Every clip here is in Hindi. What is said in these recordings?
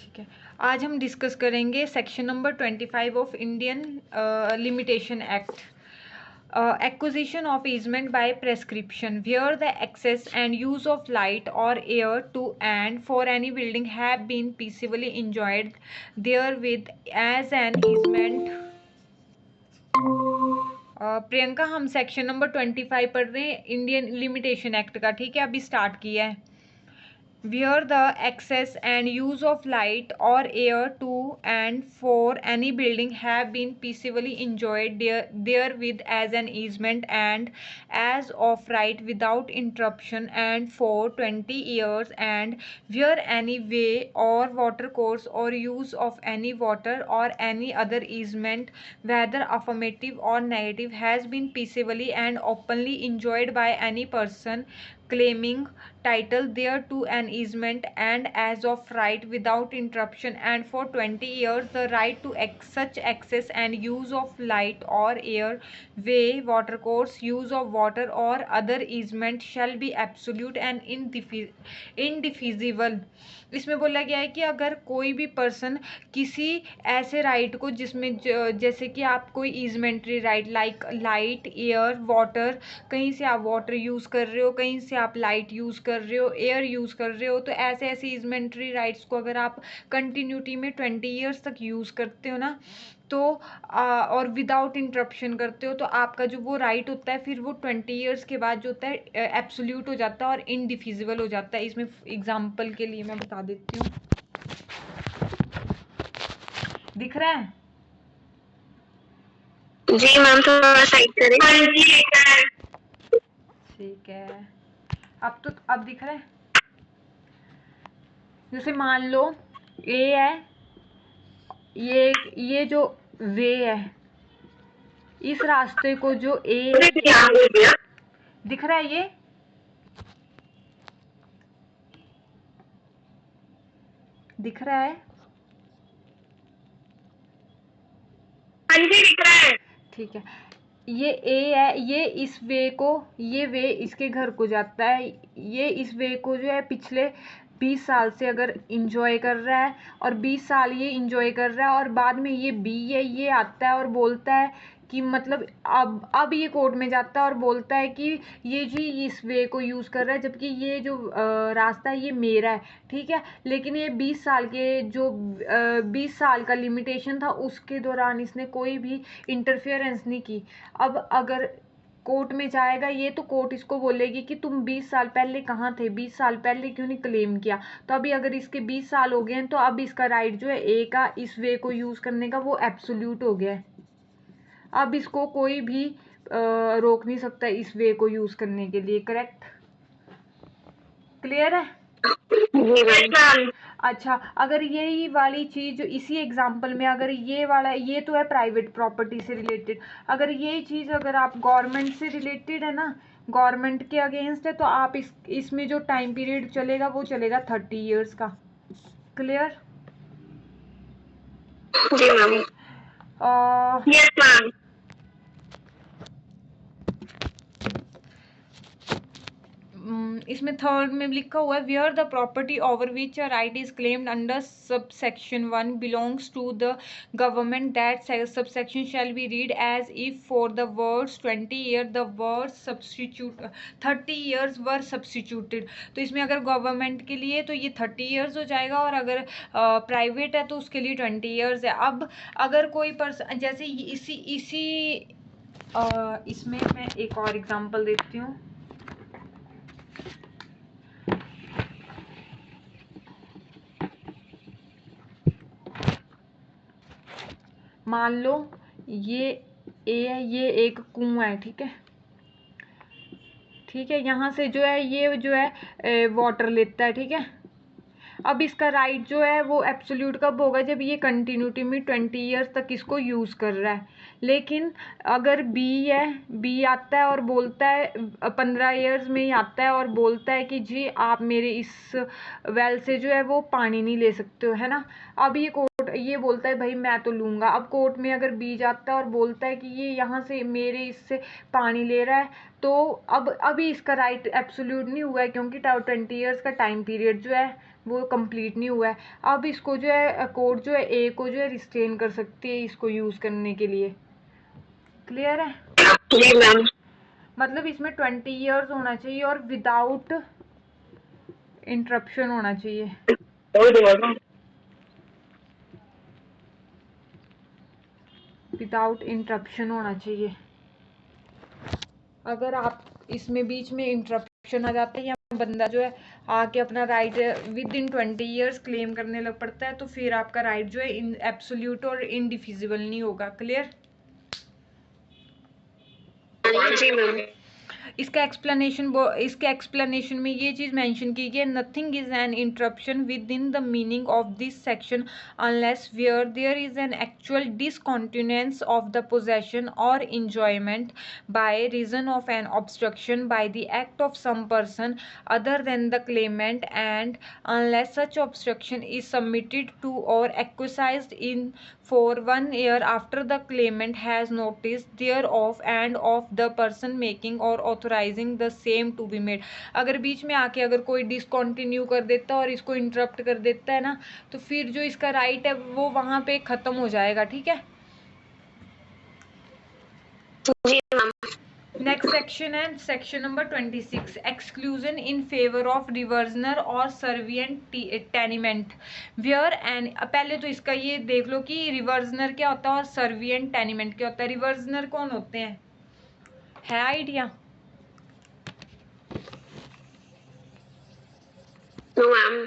ठीक है, आज हम डिस्कस करेंगे section number 25 of Indian limitation act, acquisition of easement by prescription, where the access and use of light or air to and for any building have been peaceably enjoyed therewith as an easement। Priyanka, हम सेक्शन नंबर 25 पढ़ रहे हैं इंडियन लिमिटेशन एक्ट का। ठीक है, अभी स्टार्ट किया है। Where the access and use of light or air to and for any building have been peaceably enjoyed therewith as an easement and as of right without interruption and for 20 years, and where any way or water course or use of any water or any other easement, whether affirmative or negative, has been peaceably and openly enjoyed by any person claiming title thereto an easement and as of right without interruption, and for 20 years the right to such access and use of light or air, way, watercourse, use of water or other easement shall be absolute and indefeasible। इसमें बोला गया है कि अगर कोई भी पर्सन किसी ऐसे राइट को जिसमें जैसे कि आप कोई easementary right like light, air, water, कहीं से आप वाटर यूज़ कर रहे हो, कहीं से आप लाइट यूज़ कर रहे हो, एयर यूज़ कर रहे हो, तो ऐसे ऐसे ईजमेंट्री राइट्स को अगर आप कंटिन्यूटी में 20 ईयर्स तक यूज़ करते हो ना, तो और विदाउट इंटरप्शन करते हो, तो आपका जो वो राइट होता है फिर वो 20 ईयर्स के बाद जो होता है एब्सोल्यूट हो जाता है और इनडिफिजिबल हो जाता है। इसमें एग्जांपल के लिए मैं बता देती हूँ, दिख रहा है? जी मैम, थोड़ा साइड करें। हाँ जी, ठीक है, अब दिख रहा है। जैसे मान लो ए है, ये जो वे है, इस रास्ते को जो ए दिख रहा है, ये दिख रहा है? हाँ जी दिख रहा है। ठीक है, ये ए है, ये इस वे को, ये वे इसके घर को जाता है, ये इस वे को जो है पिछले 20 साल से अगर इंजॉय कर रहा है और 20 साल ये इंजॉय कर रहा है, और बाद में ये बी है, ये आता है और बोलता है कि मतलब अब ये कोर्ट में जाता है और बोलता है कि ये जी इस वे को यूज़ कर रहा है, जबकि ये जो रास्ता है ये मेरा है। ठीक है, लेकिन ये 20 साल के जो 20 साल का लिमिटेशन था उसके दौरान इसने कोई भी इंटरफेरेंस नहीं की। अब अगर कोर्ट में जाएगा ये, तो कोर्ट इसको बोलेगी कि तुम 20 साल पहले कहाँ थे, 20 साल पहले क्यों नहीं क्लेम किया। तो अभी अगर इसके 20 साल हो गए हैं, तो अब इसका राइट जो है ए का इस वे को यूज़ करने का वो एब्सोल्यूट हो गया है। अब इसको कोई भी रोक नहीं सकता इस वे को यूज़ करने के लिए। करेक्ट? क्लियर है? अच्छा, अगर यही वाली चीज़ इसी एग्जांपल में, अगर ये वाला, ये तो है प्राइवेट प्रॉपर्टी से रिलेटेड, अगर ये चीज़ अगर आप गवर्नमेंट से रिलेटेड है ना, गवर्नमेंट के अगेंस्ट है, तो आप इसमें जो टाइम पीरियड चलेगा वो चलेगा 30 ईयर्स का। क्लियर? जी मैम। Yes ma'am. इसमें थर्ड में लिखा हुआ है, where the property over which a right is claimed under subsection 1 belongs to the government, that subsection shall be read as if for the words 20 year the word substitute 30 years were substituted. तो इसमें अगर गवर्नमेंट के लिए तो ये 30 ईयर्स हो जाएगा, और अगर प्राइवेट है तो उसके लिए 20 ईयर्स है। अब अगर कोई पर्सन जैसे इसमें मैं एक और एग्जांपल देती हूँ। मान लो ये ए है, ये एक कुआं है। ठीक है, ठीक है, यहाँ से जो है ये जो है वाटर लेता है। ठीक है, अब इसका राइट जो है वो एब्सोल्यूट कब होगा, जब ये कंटिन्यूटी में 20 ईयर्स तक इसको यूज़ कर रहा है। लेकिन अगर बी है, बी आता है और बोलता है 15 ईयर्स में ही आता है और बोलता है कि जी आप मेरे इस वेल से जो है वो पानी नहीं ले सकते हो, है ना। अब ये कोर्ट ये बोलता है भाई मैं तो लूँगा। अब कोर्ट में अगर बी जाता है और बोलता है कि ये यहाँ से मेरे इससे पानी ले रहा है, तो अब अभी इसका राइट एब्सोल्यूट नहीं हुआ है, क्योंकि 20 ईयर्स का टाइम पीरियड जो है वो कंप्लीट नहीं हुआ है। अब इसको जो है कोर्ट जो है ए को जो है रिस्ट्रेन कर सकती है इसको यूज़ करने के लिए। क्लियर है? जी मैम। मतलब इसमें 20 ईयर्स होना चाहिए और विदाउट इंटरप्शन होना चाहिए। विदाउट इंटरप्शन होना चाहिए। अगर आप इसमें बीच में इंटरप्शन आ जाते हैं या बंदा जो है आके अपना right with in 20 years claim करने लग पड़ता है तो फिर आपका राइट जो है एब्सोल्यूट और इनडिफिजिबल नहीं होगा। क्लियर? जी मैम। इसका एक्सप्लेनेशन में ये चीज़ मेंशन की गई है, nothing is an interruption within the meaning of this section unless where there is an actual discontinuance of the possession और enjoyment by reason of an obstruction by the act of some person other than the claimant and unless such obstruction is submitted to or acquiesced in for 1 year after the claimant has noticed thereof and of the person making or authorizing the same to be made। अगर बीच में आके अगर कोई डिसकंटिन्यू कर देता है और इसको इंटरप्ट कर देता है ना तो फिर जो इसका राइट है वो वहां पे खत्म हो जाएगा। ठीक है? जी मैम। नेक्स्ट सेक्शन है section number 26, exclusion in favour of reversioner or servient टेनिमेंट where and. पहले तो इसका ये देख लो कि रिवर्जनर क्या होता है और सर्वियंट टेनिमेंट क्या होता है। रिवर्जनर कौन होते हैं, है आइडिया? मैम।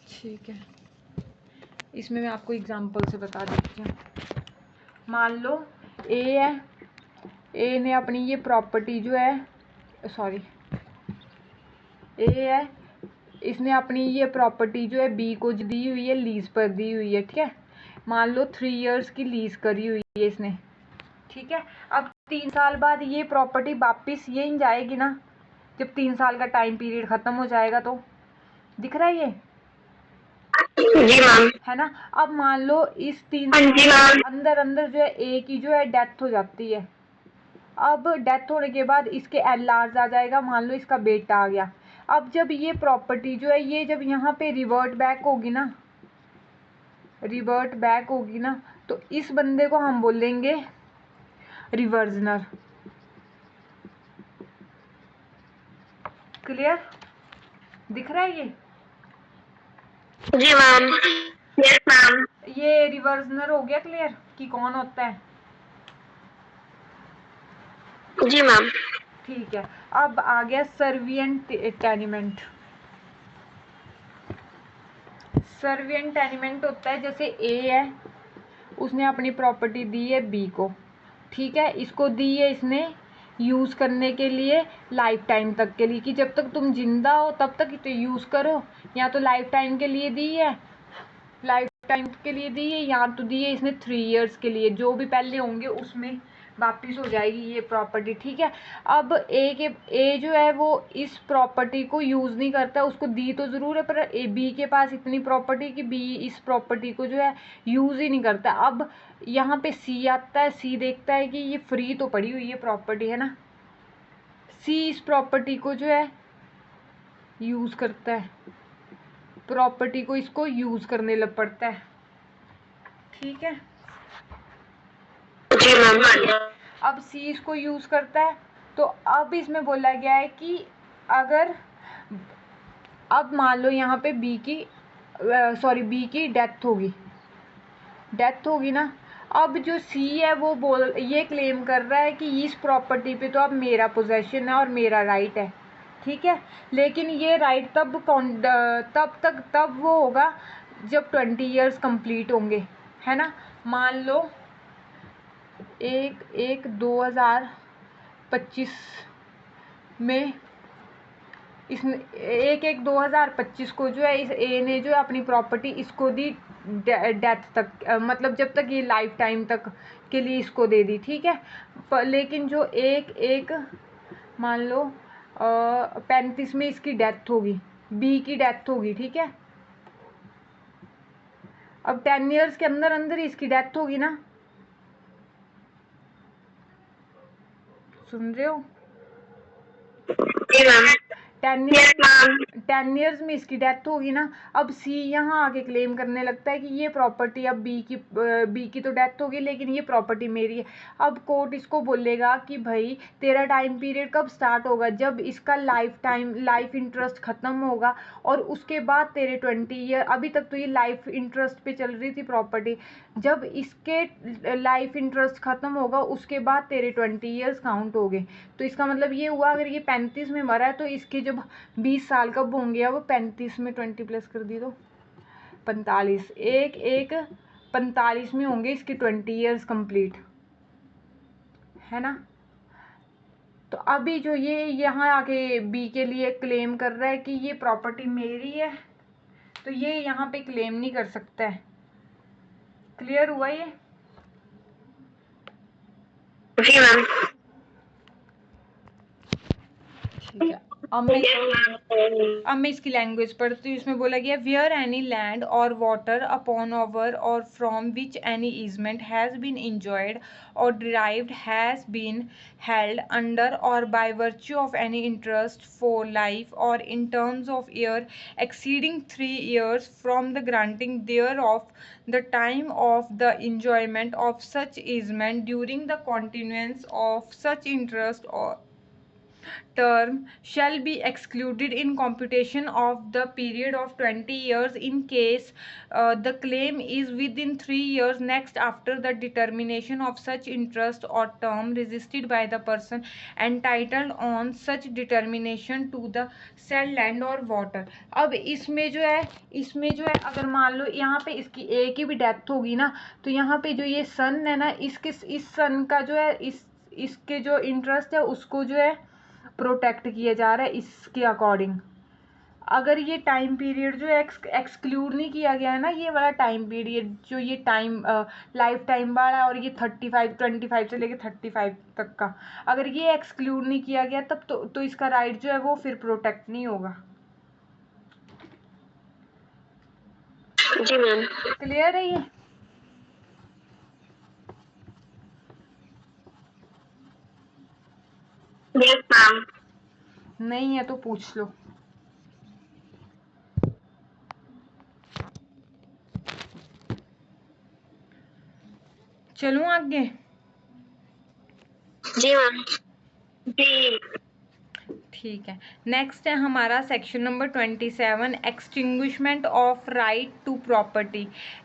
ठीक है, इसमें मैं आपको एग्जांपल से बता देती हूँ। मान लो ए है, ए ने अपनी ये प्रॉपर्टी जो है सॉरी ए है, इसने अपनी ये प्रॉपर्टी जो है बी को दी हुई है, लीज पर दी हुई है। ठीक है? मान लो 3 इयर्स की लीज करी हुई है इसने। ठीक है? अब 3 साल बाद ये प्रॉपर्टी वापिस यहीं जाएगी ना, जब 3 साल का टाइम पीरियड खत्म हो जाएगा। तो दिख रहा है ये? जी मैम। है ना? अब मान लो इस 3 जी साल मैम। अंदर अंदर जो है ए की जो है डेथ हो जाती है। अब डेथ होने के बाद इसके एल-आर्स आ जाएगा, मान लो इसका बेटा आ गया। अब जब ये प्रॉपर्टी जो है ये जब यहाँ पे रिवर्ट बैक होगी ना, तो इस बंदे को हम बोलेंगे रिवर्जनर। क्लियर? दिख रहा है ये? जी मैम। Yes ma'am. ये रिवर्जनर हो गया क्लियर कि कौन होता है? जी मैम। ठीक है, अब आ गया सर्वियंट टेनिमेंट। सर्वियंट टेनिमेंट होता है जैसे ए है, उसने अपनी प्रॉपर्टी दी है बी को। ठीक है? इसको दी है इसने यूज़ करने के लिए लाइफ टाइम तक के लिए, कि जब तक तुम जिंदा हो तब तक तो यूज़ करो, या तो लाइफ टाइम के लिए दी है, या तो दी है इसने 3 इयर्स के लिए, जो भी पहले होंगे उसमें वापिस हो जाएगी ये प्रॉपर्टी। ठीक है? अब ए जो है वो इस प्रॉपर्टी को यूज़ नहीं करता, उसको दी तो ज़रूर है पर बी के पास इतनी प्रॉपर्टी कि बी इस प्रॉपर्टी को जो है यूज़ ही नहीं करता। अब यहाँ पे सी आता है, सी देखता है कि ये फ्री तो पड़ी हुई है प्रॉपर्टी, है ना? सी इस प्रॉपर्टी को जो है यूज़ करता है, प्रॉपर्टी को इसको यूज़ करने लग पड़ता है। ठीक है? जी मैम। अब सी इसको यूज़ करता है, तो अब इसमें बोला गया है कि अगर अब मान लो यहाँ पे बी की डेथ होगी ना। अब जो सी है वो ये क्लेम कर रहा है कि इस प्रॉपर्टी पे तो अब मेरा पोजेशन है और मेरा राइट है। ठीक है? लेकिन ये राइट तब वो होगा जब 20 इयर्स कंप्लीट होंगे, है ना? मान लो 1/1/2025 में इसने 1/1/2025 को जो है इस ए ने जो अपनी प्रॉपर्टी इसको दी डेथ तक, मतलब जब तक ये लाइफ टाइम तक के लिए इसको दे दी। ठीक है? लेकिन जो 1/1 मान लो 35 में इसकी डेथ होगी, बी की डेथ होगी। ठीक है? अब 10 इयर्स के अंदर अंदर इसकी डेथ होगी ना, सुन रहे हो? 10 10 ईयर्स में इसकी डेथ होगी ना, अब सी यहाँ आके क्लेम करने लगता है कि ये प्रॉपर्टी, अब बी की तो डेथ होगी लेकिन ये प्रॉपर्टी मेरी है। अब कोर्ट इसको बोलेगा कि भाई तेरा टाइम पीरियड कब स्टार्ट होगा, जब इसका लाइफ इंटरेस्ट ख़त्म होगा और उसके बाद तेरे 20 ईयर, अभी तक तो ये लाइफ इंटरेस्ट पे चल रही थी प्रॉपर्टी, जब इसके लाइफ इंटरेस्ट ख़त्म होगा उसके बाद तेरे 20 ईयर्स काउंट हो गए। तो इसका मतलब ये हुआ अगर ये 35 में मरा है तो इसके जब 20 साल कब होंगे, अब 35 में 20 प्लस कर दी तो 45, एक 45 में होंगे इसके 20 ईयर्स कंप्लीट, है ना। तो अभी जो ये यहाँ आके बी के लिए क्लेम कर रहा है कि ये प्रॉपर्टी मेरी है, तो ये यहाँ पे क्लेम नहीं कर सकता है। क्लियर हुआ ये? जी मैम। ठीक है, अब मैं इसकी लैंग्वेज पढ़ती हूँ। इसमें बोला गया where any land or water upon over or from which any easement has been enjoyed or derived has been held under or by virtue of any interest for life or in terms of year exceeding 3 years from the granting thereof the time of the enjoyment of such easement during the continuance of such interest or term shall be excluded in computation of the period of 20 years in case the claim is within 3 years next after the determination of such interest or term resisted by the person entitled on such determination to the said land or water। अब इसमें जो है अगर मान लो यहाँ पे इसकी ए की भी डेथ होगी ना, तो यहाँ पे जो ये सन है ना, इस सन का जो है इसके जो इंटरेस्ट है उसको जो है प्रोटेक्ट किया जा रहा है इसके अकॉर्डिंग। अगर ये टाइम पीरियड जो एक्सक्लूड नहीं किया गया है ना, ये वाला टाइम पीरियड जो ये टाइम लाइफ टाइम वाला है और ये 25 से लेके 35 तक का, अगर ये एक्सक्लूड नहीं किया गया तब तो इसका राइट जो है वो फिर प्रोटेक्ट नहीं होगा। जी मैम। क्लियर है ये? Yes ma'am. नहीं है तो पूछ लो। चलूं आगे? जी मैम। जी। ठीक है, नेक्स्ट है हमारा section number 27, extinguishment of right to property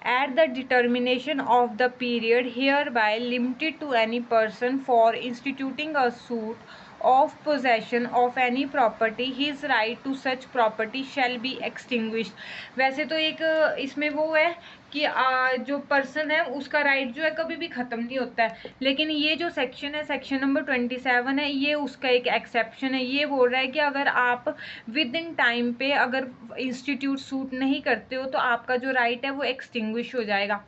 at the determination of the period hereby limited to any person for instituting a suit of possession of any property his right to such property shall be extinguished। वैसे तो एक इसमें वो है कि जो पर्सन है उसका राइट जो है कभी भी ख़त्म नहीं होता है, लेकिन ये जो सेक्शन है सेक्शन नंबर 27 है, ये उसका एक एक्सेप्शन है। ये बोल रहा है कि अगर आप विद इन टाइम पे अगर इंस्टीट्यूट सूट नहीं करते हो तो आपका जो राइट है वो एक्सटिंग्विश हो जाएगा।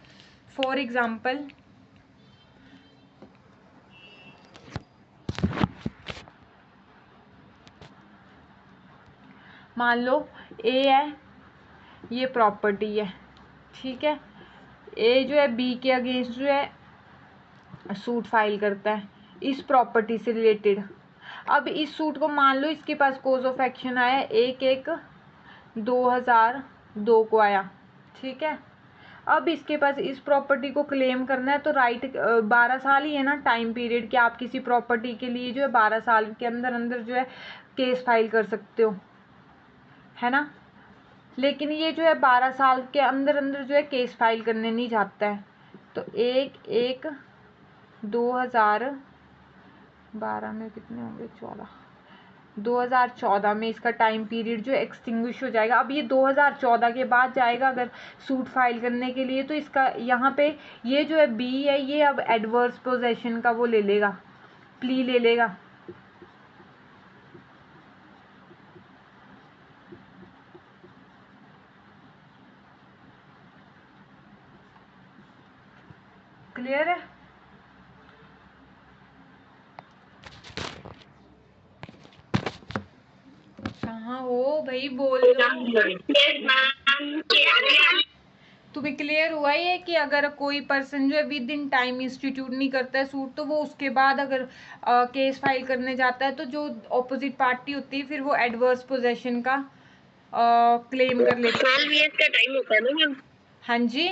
फॉर एग्जाम्पल मान लो ए है, ये प्रॉपर्टी है, ठीक है। ए जो है बी के अगेंस्ट जो है सूट फाइल करता है इस प्रॉपर्टी से रिलेटेड। अब इस सूट को मान लो इसके पास कोज ऑफ एक्शन आया 1/1/2002 को आया, ठीक है। अब इसके पास इस प्रॉपर्टी को क्लेम करना है तो राइट 12 साल ही है ना टाइम पीरियड कि आप किसी प्रॉपर्टी के लिए जो है 12 साल के अंदर अंदर जो है केस फाइल कर सकते हो, है ना। लेकिन ये जो है 12 साल के अंदर अंदर जो है केस फाइल करने नहीं जाता है। तो 1/1/2012 में कितने होंगे 14, 2014 में इसका टाइम पीरियड जो एक्सटिंग्विश हो जाएगा। अब ये 2014 के बाद जाएगा अगर सूट फाइल करने के लिए, तो इसका यहाँ पे ये जो है बी है ये अब एडवर्स पोजेशन का वो ले लेगा, प्ली ले लेगा। क्लियर है? कहाँ हो भाई, बोल लो। तुम्हें क्लियर हुआ ये कि अगर कोई पर्सन जो है विद इन टाइम इंस्टीट्यूट नहीं करता है सूट, तो वो उसके बाद अगर केस फाइल करने जाता है तो जो ऑपोजिट पार्टी होती है फिर वो एडवर्स पोजेशन का क्लेम कर लेते हैं। 12 ईयर्स का टाइम होता है ना मैम? हाँ जी,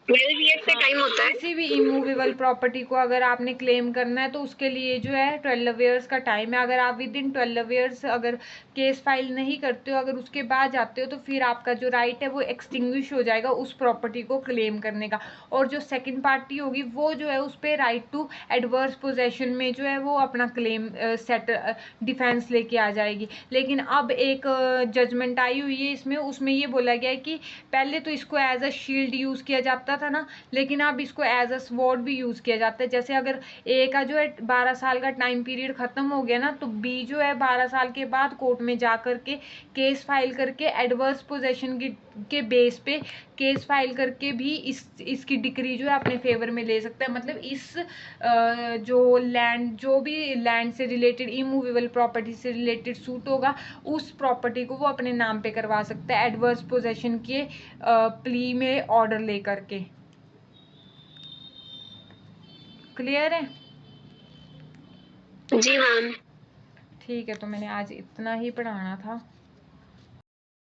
12 ईयर्स का टाइम होता है। किसी भी इमूवेबल प्रॉपर्टी को अगर आपने क्लेम करना है तो उसके लिए जो है 12 ईयर्स का टाइम है। अगर आप विद इन 12 ईयर्स अगर केस फाइल नहीं करते हो, अगर उसके बाद जाते हो, तो फिर आपका जो राइट है वो एक्सटिंग्विश हो जाएगा उस प्रॉपर्टी को क्लेम करने का। और जो सेकंड पार्टी होगी वो जो है उस पर राइट टू एडवर्स पोजेशन में जो है वो अपना क्लेम सेट डिफेंस लेके आ जाएगी। लेकिन अब एक जजमेंट आई हुई है इसमें, उसमें ये बोला गया है कि पहले तो इसको एज अ शील्ड यूज़ किया जाता था ना, लेकिन अब इसको एज अ स्वॉर्ड भी यूज़ किया जाता है। जैसे अगर ए का जो है 12 साल का टाइम पीरियड ख़त्म हो गया ना, तो बी जो है 12 साल के बाद कोर्ट में जा करके केस फाइल करके एडवर्स पोजेशन के बेस पे केस फाइल करके भी इसकी डिक्री जो है अपने फेवर में ले सकता है। मतलब इस जो भी लैंड से रिलेटेड इमूवेबल प्रॉपर्टी से रिलेटेड सूट होगा, उस प्रॉपर्टी को वो अपने नाम पे करवा सकता है एडवर्स पोजेशन के प्ली में ऑर्डर लेकर के। क्लियर है? जी मैम। ठीक है, तो मैंने आज इतना ही पढ़ाना था।